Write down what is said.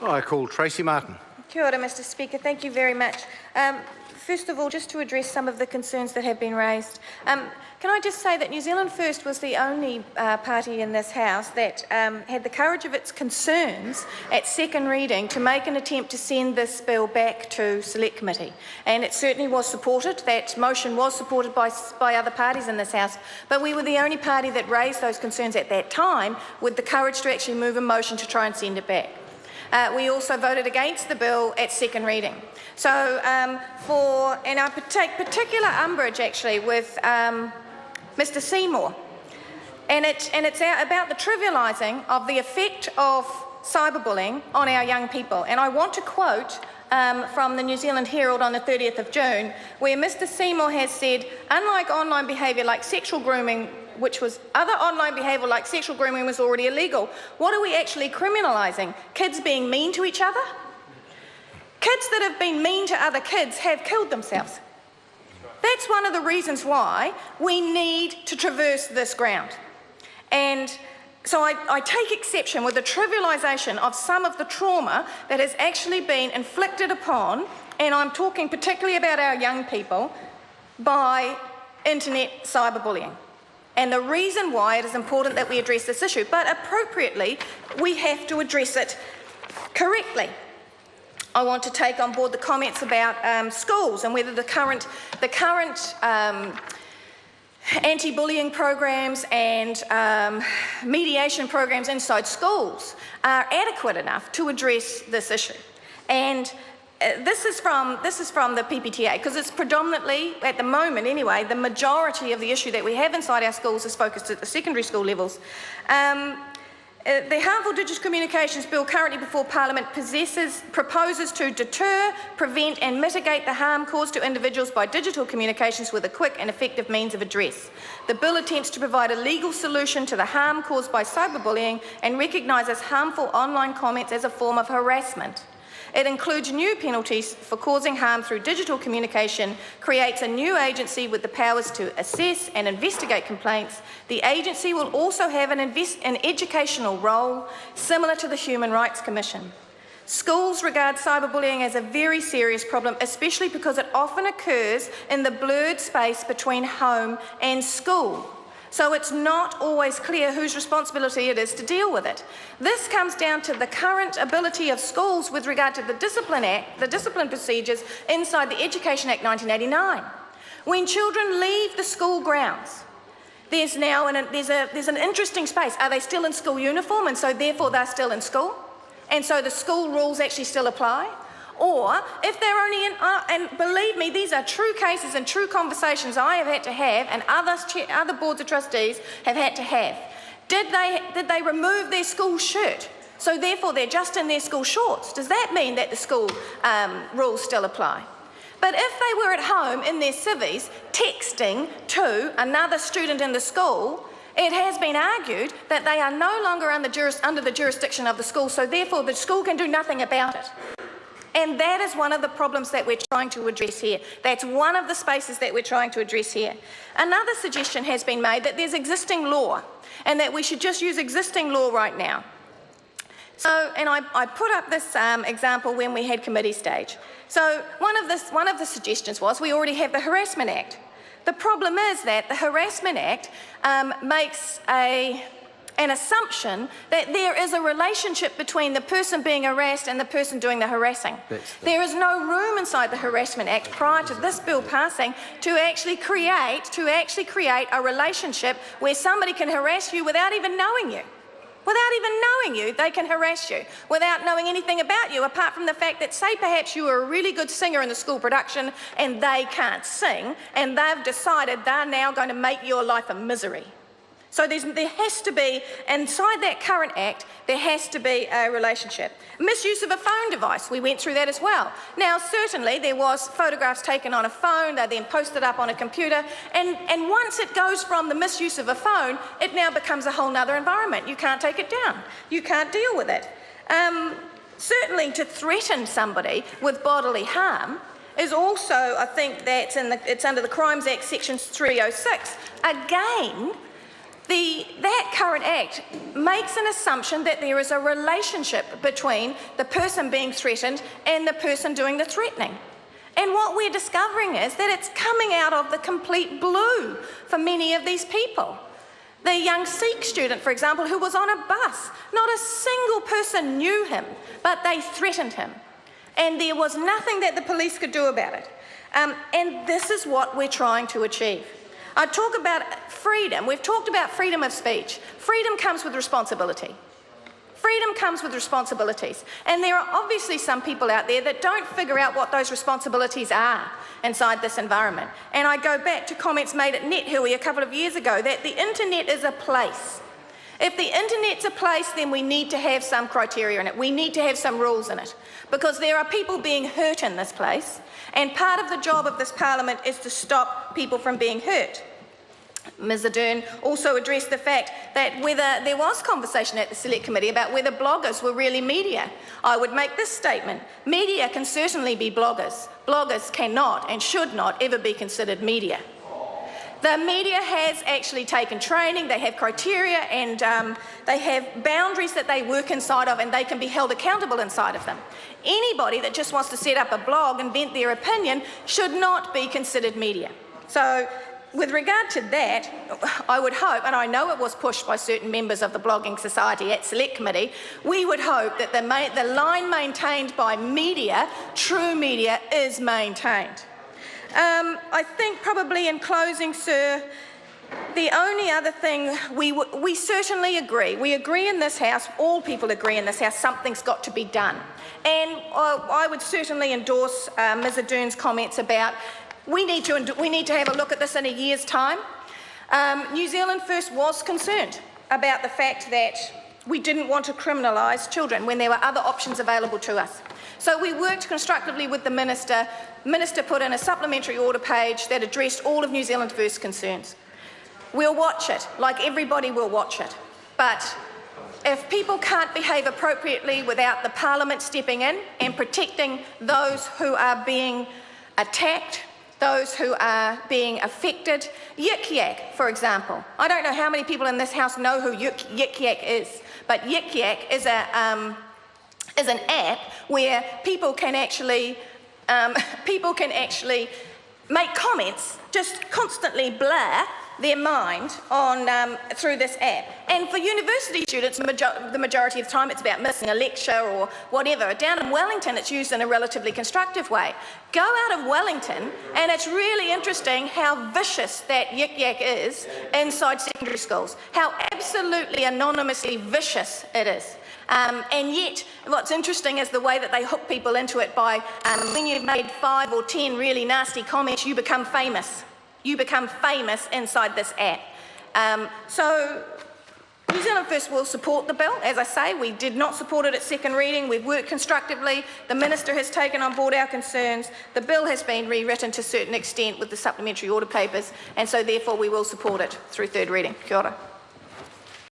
I call Tracy Martin. Kia ora, Mr Speaker. Thank you very much. First of all, just to address some of the concerns that have been raised, can I just say that New Zealand First was the only party in this House that had the courage of its concerns at second reading to make an attempt to send this bill back to Select Committee. And it certainly was supported. That motion was supported by other parties in this House, but we were the only party that raised those concerns at that time with the courage to actually move a motion to try and send it back. We also voted against the bill at second reading. So, and I take particular umbrage actually with Mr Seymour, and it's about the trivialising of the effect of cyberbullying on our young people. And I want to quote from the New Zealand Herald on the 30th of June, where Mr Seymour has said, unlike online behaviour like sexual grooming, other online behaviour like sexual grooming was already illegal, what are we actually criminalising? Kids being mean to each other? Kids that have been mean to other kids have killed themselves. That's one of the reasons why we need to traverse this ground. And so I take exception with the trivialisation of some of the trauma that has actually been inflicted upon, and I'm talking particularly about our young people, by internet cyberbullying. And the reason why it is important that we address this issue, but appropriately, we have to address it correctly. I want to take on board the comments about schools and whether the current anti-bullying programs and mediation programs inside schools are adequate enough to address this issue. And this is from the PPTA, because it's predominantly, at the moment anyway, the majority of the issue that we have inside our schools is focused at the secondary school levels. The Harmful Digital Communications Bill currently before Parliament proposes to deter, prevent and mitigate the harm caused to individuals by digital communications with a quick and effective means of address. The bill attempts to provide a legal solution to the harm caused by cyberbullying and recognises harmful online comments as a form of harassment. It includes new penalties for causing harm through digital communication, creates a new agency with the powers to assess and investigate complaints. The agency will also have an educational role similar to the Human Rights Commission. Schools regard cyberbullying as a very serious problem, especially because it often occurs in the blurred space between home and school. So it's not always clear whose responsibility it is to deal with it. This comes down to the current ability of schools with regard to the Discipline Act, the discipline procedures inside the Education Act 1989. When children leave the school grounds, there's an interesting space. Are they still in school uniform and so therefore they're still in school? And so the school rules actually still apply? Or if they're only in, and believe me, these are true cases and true conversations I have had to have and other boards of trustees have had to have. Did they remove their school shirt? So therefore they're just in their school shorts. Does that mean that the school rules still apply? But if they were at home in their civvies texting to another student in the school, it has been argued that they are no longer under the jurisdiction of the school, so therefore the school can do nothing about it. And that is one of the problems that we're trying to address here. That's one of the spaces that we're trying to address here. Another suggestion has been made that there's existing law and that we should just use existing law right now. So, and I put up this example when we had committee stage. So one of the suggestions was we already have the Harassment Act. The problem is that the Harassment Act makes an assumption that there is a relationship between the person being harassed and the person doing the harassing. There is no room inside the Harassment Act prior to this bill passing to actually create a relationship where somebody can harass you without even knowing you. Without even knowing you, they can harass you without knowing anything about you, apart from the fact that, say, perhaps you are a really good singer in the school production and they can't sing, and they've decided they're now going to make your life a misery. So there has to be, inside that current act, there has to be a relationship. Misuse of a phone device, we went through that as well. Now, certainly there was photographs taken on a phone, they're then posted up on a computer, and once it goes from the misuse of a phone, it now becomes a whole other environment. You can't take it down. You can't deal with it. Certainly to threaten somebody with bodily harm is also, I think, it's under the Crimes Act, Section 306. Again, That current act makes an assumption that there is a relationship between the person being threatened and the person doing the threatening. And what we're discovering is that it's coming out of the complete blue for many of these people. The young Sikh student, for example, who was on a bus, not a single person knew him, but they threatened him. And there was nothing that the police could do about it. And this is what we're trying to achieve. I talk about freedom. We've talked about freedom of speech. Freedom comes with responsibility. Freedom comes with responsibilities. And there are obviously some people out there that don't figure out what those responsibilities are inside this environment. And I go back to comments made at NetHui a couple of years ago that the internet is a place. If the internet's a place, then we need to have some criteria in it. We need to have some rules in it. Because there are people being hurt in this place, and part of the job of this Parliament is to stop people from being hurt. Ms Ardern also addressed the fact that whether there was conversation at the Select Committee about whether bloggers were really media. I would make this statement: media can certainly be bloggers. Bloggers cannot and should not ever be considered media. The media has actually taken training, they have criteria, and they have boundaries that they work inside of, and they can be held accountable inside of them. Anybody that just wants to set up a blog and vent their opinion should not be considered media. So, with regard to that, I would hope, and I know it was pushed by certain members of the Blogging Society at Select Committee, we would hope that the line maintained by media, true media, is maintained. I think probably in closing, sir, the only other thing, we certainly agree. We agree in this House, all people agree in this House, something's got to be done. And I would certainly endorse Ms Ardern's comments about we need to have a look at this in a year's time. New Zealand First was concerned about the fact that we didn't want to criminalise children when there were other options available to us. So we worked constructively with the Minister. Minister put in a supplementary order page that addressed all of New Zealand First's concerns. We'll watch it, like everybody will watch it. But if people can't behave appropriately without the Parliament stepping in and protecting those who are being attacked, those who are being affected, Yik Yak, for example. I don't know how many people in this House know who Yik Yak is, but Yik Yak is an app where people can actually make comments, just constantly blur their mind on through this app. And for university students, the majority of the time it's about missing a lecture or whatever. Down in Wellington, it's used in a relatively constructive way. Go out of Wellington, and it's really interesting how vicious that Yik Yak is inside secondary schools, how absolutely anonymously vicious it is. And yet, what's interesting is the way that they hook people into it by when you've made 5 or 10 really nasty comments, you become famous. You become famous inside this app. So New Zealand First will support the bill. As I say, we did not support it at second reading. We've worked constructively. The Minister has taken on board our concerns. The bill has been rewritten to a certain extent with the supplementary order papers, and so therefore we will support it through third reading. Kia ora.